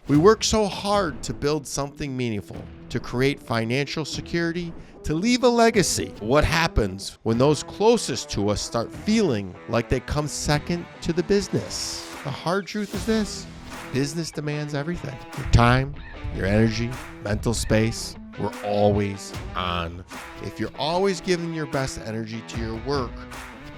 We work so hard to build something meaningful, to create financial security, to leave a legacy. What happens when those closest to us start feeling like they come second to the business? The hard truth is this: business demands everything. Your time, your energy, mental space. We're always on. If you're always giving your best energy to your work,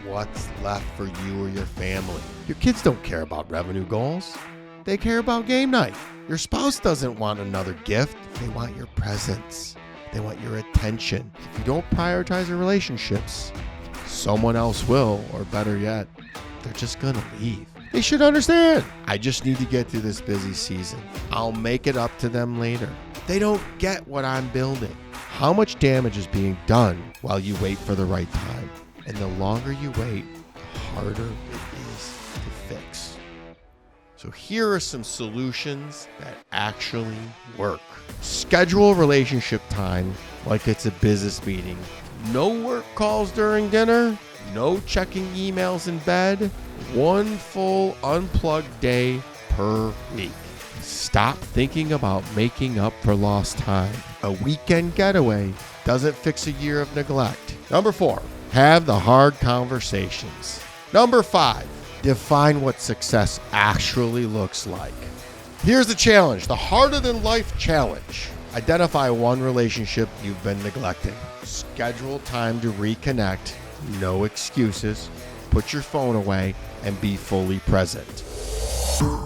what's left for you or your family? Your kids don't care about revenue goals. They care about game night. Your spouse doesn't want another gift. They want your presence. They want your attention. If you don't prioritize your relationships, someone else will, or better yet, they're just gonna leave. They should understand. I just need to get through this busy season. I'll make it up to them later. They don't get what I'm building. How much damage is being done while you wait for the right time? And the longer you wait, the harder it is to fix. So here are some solutions that actually work. Schedule relationship time like it's a business meeting. No work calls during dinner. No checking emails in bed. One full unplugged day per week. Stop thinking about making up for lost time. A weekend getaway doesn't fix a year of neglect. Number 4, have the hard conversations. Number 5, define what success actually looks like. Here's the challenge, the harder than life challenge. Identify one relationship you've been neglecting. Schedule time to reconnect. No excuses. Put your phone away and be fully present.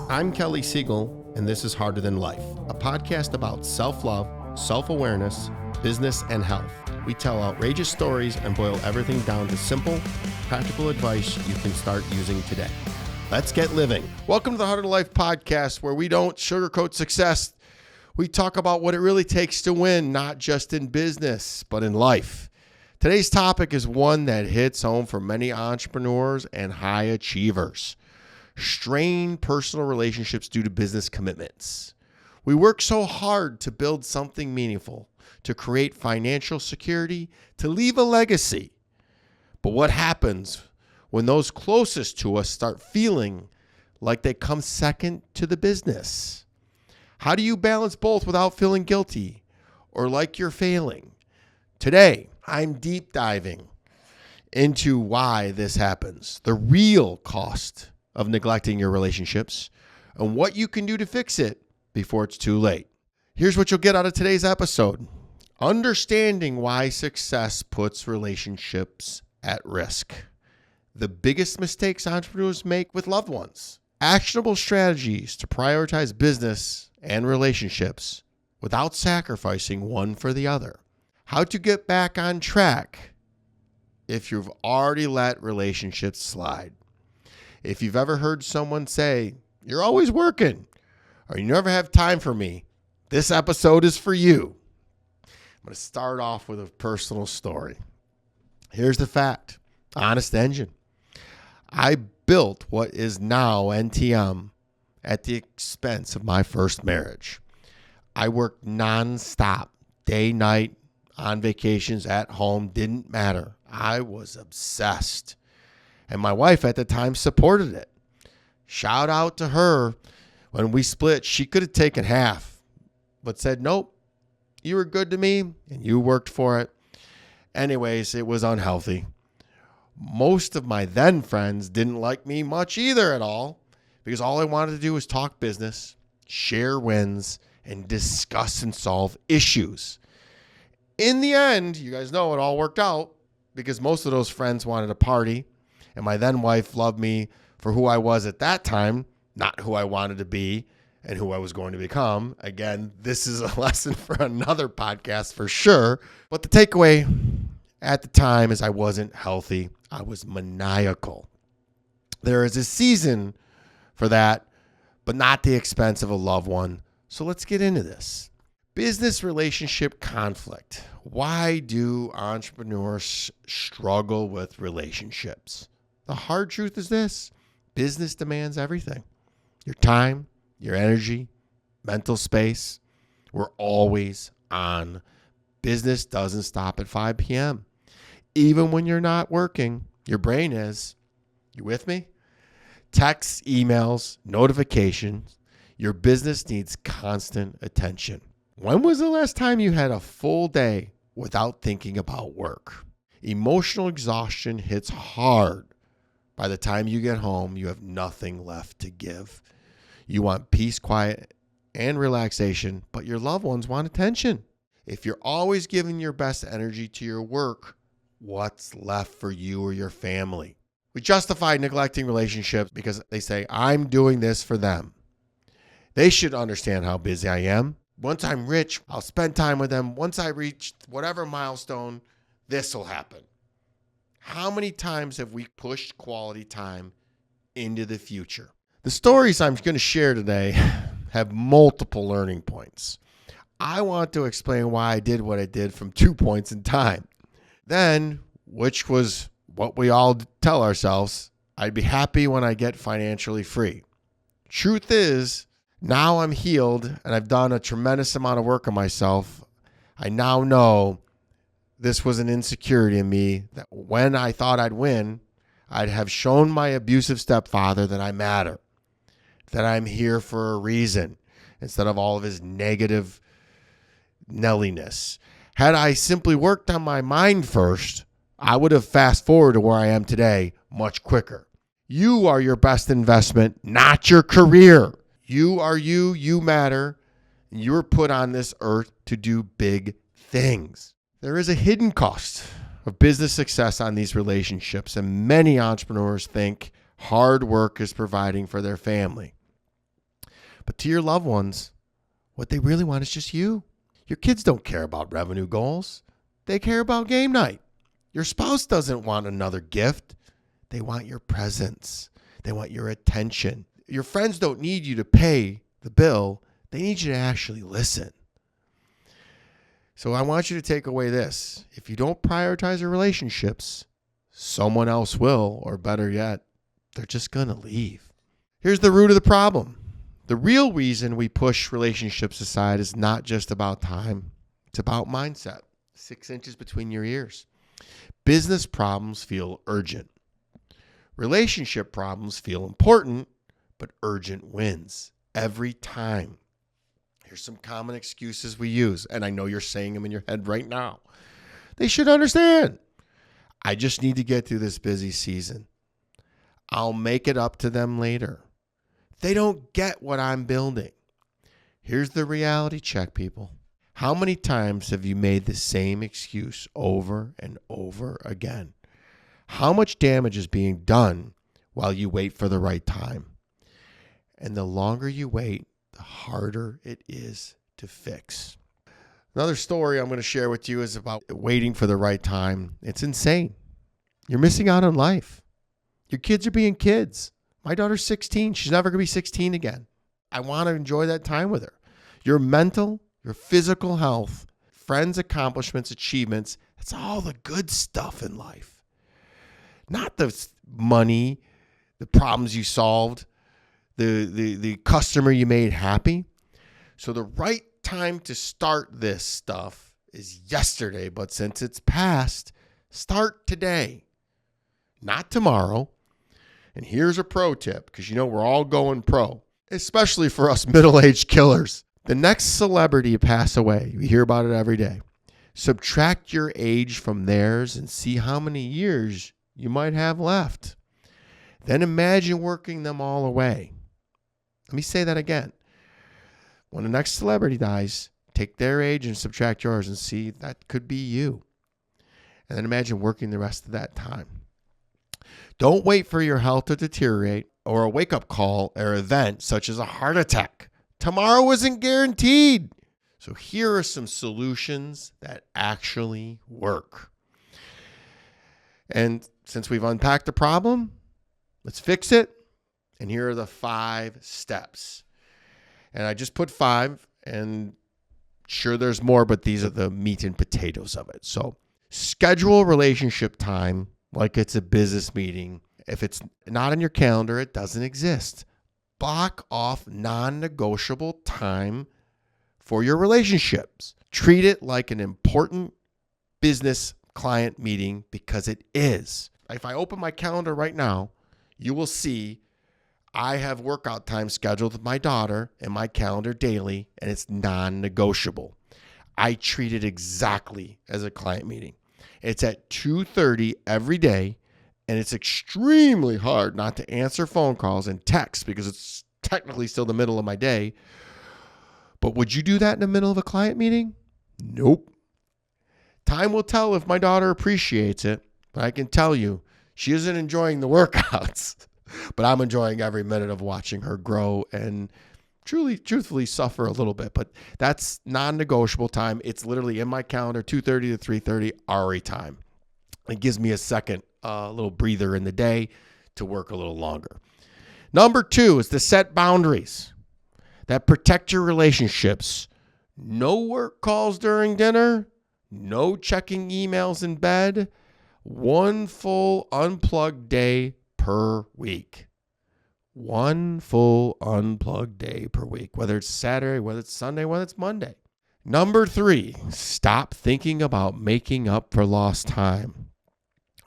I'm Kelly Siegel, and this is Harder Than Life, a podcast about self-love, self-awareness, business, and health. We tell outrageous stories and boil everything down to simple, practical advice you can start using today. Let's get living. Welcome to the Harder Than Life podcast, where we don't sugarcoat success. We talk about what it really takes to win, not just in business, but in life. Today's topic is one that hits home for many entrepreneurs and high achievers. Strained personal relationships due to business commitments. We work so hard to build something meaningful, to create financial security, to leave a legacy. But what happens when those closest to us start feeling like they come second to the business? How do you balance both without feeling guilty or like you're failing? Today, I'm deep diving into why this happens, the real cost of neglecting your relationships, and what you can do to fix it before it's too late. Here's what you'll get out of today's episode. Understanding why success puts relationships at risk. The biggest mistakes entrepreneurs make with loved ones. Actionable strategies to prioritize business and relationships without sacrificing one for the other. How to get back on track if you've already let relationships slide. If you've ever heard someone say, "You're always working," or "You never have time for me," this episode is for you. I'm going to start off with a personal story. Here's the fact. Honest engine. I built what is now NTM at the expense of my first marriage. I worked nonstop, day, night, on vacations, at home, didn't matter. I was obsessed. And my wife at the time supported it. Shout out to her. When we split, she could have taken half, but said, "Nope, you were good to me and you worked for it." Anyways, it was unhealthy. Most of my then friends didn't like me much either at all, because all I wanted to do was talk business, share wins, and discuss and solve issues. In the end, you guys know it all worked out, because most of those friends wanted to party, and my then wife loved me for who I was at that time, not who I wanted to be and who I was going to become. Again, this is a lesson for another podcast for sure. But the takeaway at the time is I wasn't healthy. I was maniacal. There is a season for that, but not the expense of a loved one. So let's get into this. Business relationship conflict. Why do entrepreneurs struggle with relationships? The hard truth is this: business demands everything. Your time, your energy, mental space. We're always on. Business doesn't stop at 5 p.m. Even when you're not working, your brain is. You with me? Texts, emails, notifications. Your business needs constant attention. When was the last time you had a full day without thinking about work? Emotional exhaustion hits hard. By the time you get home, you have nothing left to give. You want peace, quiet, and relaxation, but your loved ones want attention. If you're always giving your best energy to your work, what's left for you or your family? We justify neglecting relationships because they say, I'm doing this for them. They should understand how busy I am. Once I'm rich, I'll spend time with them. Once I reach whatever milestone, this will happen. How many times have we pushed quality time into the future? The stories I'm going to share today have multiple learning points. I want to explain why I did what I did from 2 points in time. Then, which was what we all tell ourselves, I'd be happy when I get financially free. Truth is, now I'm healed and I've done a tremendous amount of work on myself. I now know this was an insecurity in me that when I thought I'd win, I'd have shown my abusive stepfather that I matter, that I'm here for a reason, instead of all of his negative Nelliness. Had I simply worked on my mind first, I would have fast forwarded to where I am today much quicker. You are your best investment, not your career. You are you, you matter, and you're put on this earth to do big things. There is a hidden cost of business success on these relationships, and many entrepreneurs think hard work is providing for their family. But to your loved ones, what they really want is just you. Your kids don't care about revenue goals. They care about game night. Your spouse doesn't want another gift. They want your presence. They want your attention. Your friends don't need you to pay the bill. They need you to actually listen. So I want you to take away this. If you don't prioritize your relationships, someone else will, or better yet, they're just going to leave. Here's the root of the problem. The real reason we push relationships aside is not just about time. It's about mindset. 6 inches between your ears. Business problems feel urgent. Relationship problems feel important, but urgent wins every time. Here's some common excuses we use, and I know you're saying them in your head right now. They should understand. I just need to get through this busy season. I'll make it up to them later. They don't get what I'm building. Here's the reality check, people. How many times have you made the same excuse over and over again? How much damage is being done while you wait for the right time? And the longer you wait, the harder it is to fix. Another story I'm going to share with you is about waiting for the right time. It's insane. You're missing out on life. Your kids are being kids. My daughter's 16. She's never going to be 16 again. I want to enjoy that time with her. Your mental, your physical health, friends, accomplishments, achievements, that's all the good stuff in life. Not the money, the problems you solved, the customer you made happy. So the right time to start this stuff is yesterday, but since it's past, start today, not tomorrow. And here's a pro tip, because you know we're all going pro, especially for us middle-aged killers. The next celebrity to pass away, we hear about it every day. Subtract your age from theirs and see how many years you might have left. Then imagine working them all away. Let me say that again. When the next celebrity dies, take their age and subtract yours and see that could be you. And then imagine working the rest of that time. Don't wait for your health to deteriorate or a wake-up call or event such as a heart attack. Tomorrow isn't guaranteed. So here are some solutions that actually work. And since we've unpacked the problem, let's fix it. And here are the 5 steps. And I just put 5, and sure there's more, but these are the meat and potatoes of it. So schedule relationship time like it's a business meeting. If it's not on your calendar, it doesn't exist. Block off non-negotiable time for your relationships. Treat it like an important business client meeting, because it is. If I open my calendar right now, you will see I have workout time scheduled with my daughter in my calendar daily, and it's non-negotiable. I treat it exactly as a client meeting. It's at 2:30 every day, and it's extremely hard not to answer phone calls and texts because it's technically still the middle of my day. But would you do that in the middle of a client meeting? Nope. Time will tell if my daughter appreciates it, but I can tell you she isn't enjoying the workouts, but I'm enjoying every minute of watching her grow and truthfully suffer a little bit. But that's non-negotiable time. It's literally in my calendar, 2:30 to 3:30 RE time. It gives me a second little breather in the day to work a little longer. Number 2 is to set boundaries that protect your relationships. No work calls during dinner. No checking emails in bed. 1 full unplugged day per week. 1 full unplugged day per week, whether it's Saturday, whether it's Sunday, whether it's Monday. Number 3, stop thinking about making up for lost time.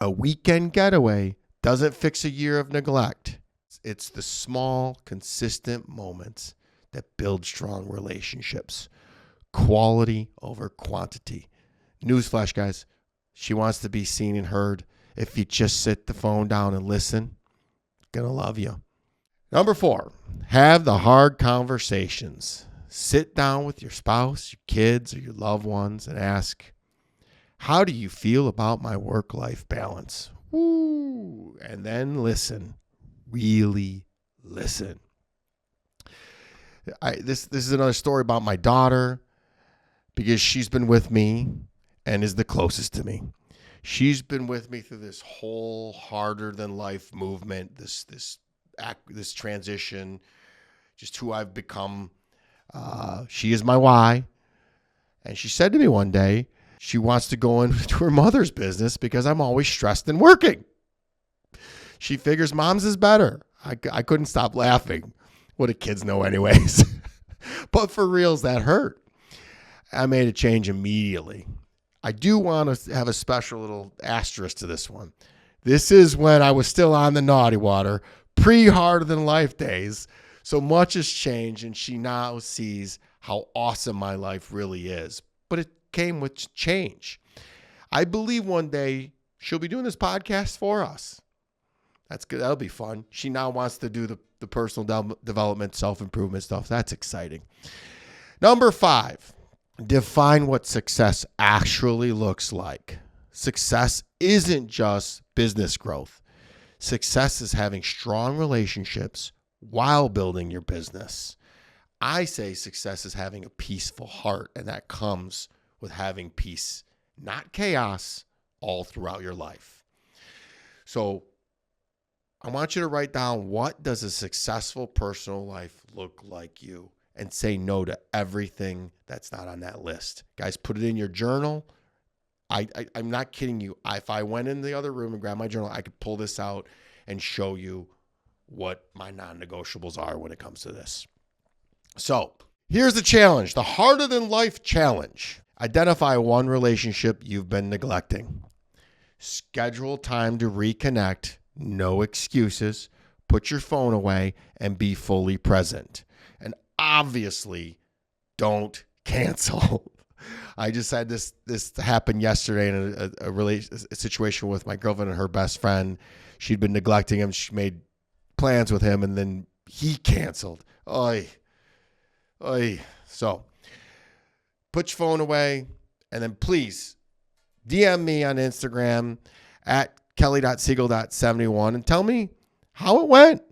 A weekend getaway doesn't fix a year of neglect. It's the small, consistent moments that build strong relationships. Quality over quantity. Newsflash, guys. She wants to be seen and heard. If you just sit the phone down and listen, gonna love you. Number 4, have the hard conversations. Sit down with your spouse, your kids, or your loved ones and ask, how do you feel about my work-life balance? Woo! And then listen. Really listen. This is another story about my daughter because she's been with me and is the closest to me. She's been with me through this whole harder than life movement, this transition, just who I've become. She is my why. And she said to me one day, she wants to go into her mother's business because I'm always stressed and working. She figures mom's is better. I couldn't stop laughing. What do kids know anyways? But for reals, that hurt. I made a change immediately. I do want to have a special little asterisk to this one. This is when I was still on the naughty water, pre-harder than life days. So much has changed, and she now sees how awesome my life really is. But it came with change. I believe one day she'll be doing this podcast for us. That's good. That'll be fun. She now wants to do the personal development, self-improvement stuff. That's exciting. Number 5, define what success actually looks like. Success isn't just business growth. Success is having strong relationships while building your business. I say success is having a peaceful heart, and that comes with having peace, not chaos, all throughout your life. So I want you to write down, what does a successful personal life look like you? And say no to everything that's not on that list. Guys, put it in your journal. I'm not kidding you. If I went in the other room and grabbed my journal, I could pull this out and show you what my non-negotiables are when it comes to this. So here's the challenge, the harder than life challenge. Identify one relationship you've been neglecting. Schedule time to reconnect. No excuses. Put your phone away and be fully present. And obviously, don't cancel. I just had this happen yesterday in a situation with my girlfriend and her best friend. She'd been neglecting him. She made plans with him, and then he canceled. Oy. So put your phone away, and then please DM me on Instagram at kelly.siegel.71 and tell me how it went.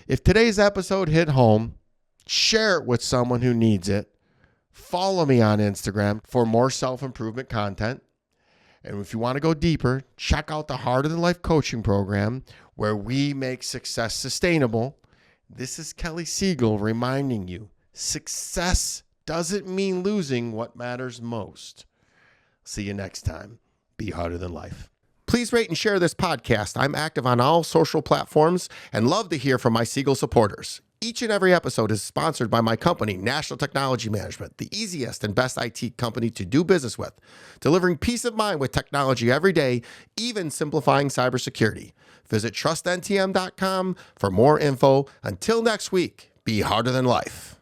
If today's episode hit home, share it with someone who needs it. Follow me on Instagram for more self-improvement content. And if you want to go deeper, check out the Harder Than Life coaching program where we make success sustainable. This is Kelly Siegel reminding you, success doesn't mean losing what matters most. See you next time. Be harder than life. Please rate and share this podcast. I'm active on all social platforms and love to hear from my Siegel supporters. Each and every episode is sponsored by my company, National Technology Management, the easiest and best IT company to do business with, delivering peace of mind with technology every day, even simplifying cybersecurity. Visit trustntm.com for more info. Until next week, be harder than life.